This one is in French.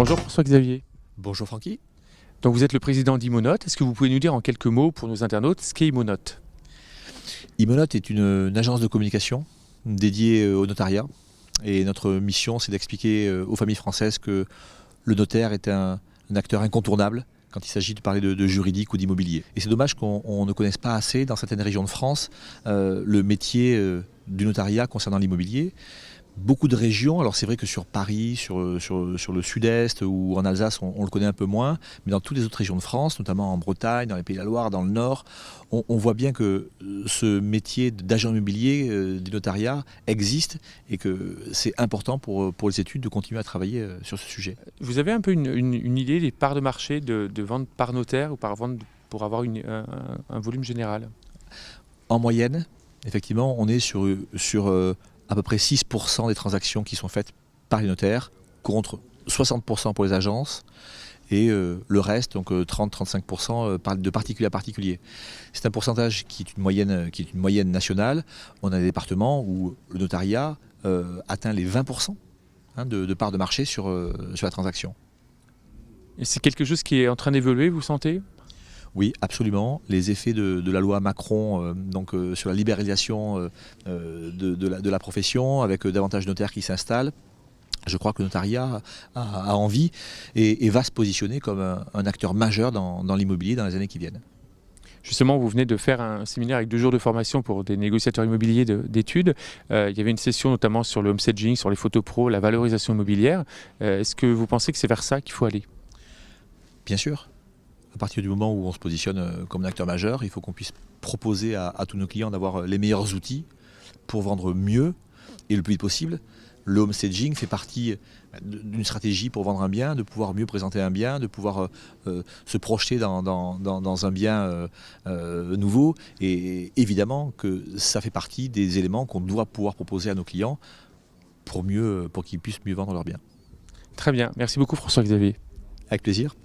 Bonjour François-Xavier. Bonjour Francky. Donc vous êtes le président d'Imonote. Est-ce que vous pouvez nous dire en quelques mots pour nos internautes ce qu'est Imonote? Imonote est une agence de communication dédiée au notariat. Et notre mission, c'est d'expliquer aux familles françaises que le notaire est un acteur incontournable quand il s'agit de parler de juridique ou d'immobilier. Et c'est dommage qu'on ne connaisse pas assez dans certaines régions de France le métier du notariat concernant l'immobilier. Beaucoup de régions, alors c'est vrai que sur Paris, sur le sud-est ou en Alsace, on le connaît un peu moins, mais dans toutes les autres régions de France, notamment en Bretagne, dans les Pays de la Loire, dans le Nord, on voit bien que ce métier d'agent immobilier du notariat existe et que c'est important pour les études de continuer à travailler sur ce sujet. Vous avez un peu une idée des parts de marché de vente par notaire ou par vente pour avoir un volume général? En moyenne, effectivement, on est sur à peu près 6% des transactions qui sont faites par les notaires, contre 60% pour les agences, et le reste, donc 30-35% de particulier à particulier. C'est un pourcentage qui est une moyenne nationale. On a des départements où le notariat atteint les 20% de parts de marché sur la transaction. Et c'est quelque chose qui est en train d'évoluer, vous sentez? Oui, absolument. Les effets de la loi Macron sur la libéralisation de la profession, avec davantage de notaires qui s'installent, je crois que le notariat a envie et va se positionner comme un acteur majeur dans l'immobilier dans les années qui viennent. Justement, vous venez de faire un séminaire avec 2 jours de formation pour des négociateurs immobiliers d'études. Il y avait une session notamment sur le home staging, sur les photos pro, la valorisation immobilière. Est-ce que vous pensez que c'est vers ça qu'il faut aller? Bien sûr. À partir du moment où on se positionne comme un acteur majeur, il faut qu'on puisse proposer à tous nos clients d'avoir les meilleurs outils pour vendre mieux et le plus vite possible. Le home staging fait partie d'une stratégie pour vendre un bien, de pouvoir mieux présenter un bien, de pouvoir se projeter dans un bien nouveau. Et évidemment que ça fait partie des éléments qu'on doit pouvoir proposer à nos clients pour qu'ils puissent mieux vendre leurs biens. Très bien. Merci beaucoup François-Xavier. Avec plaisir.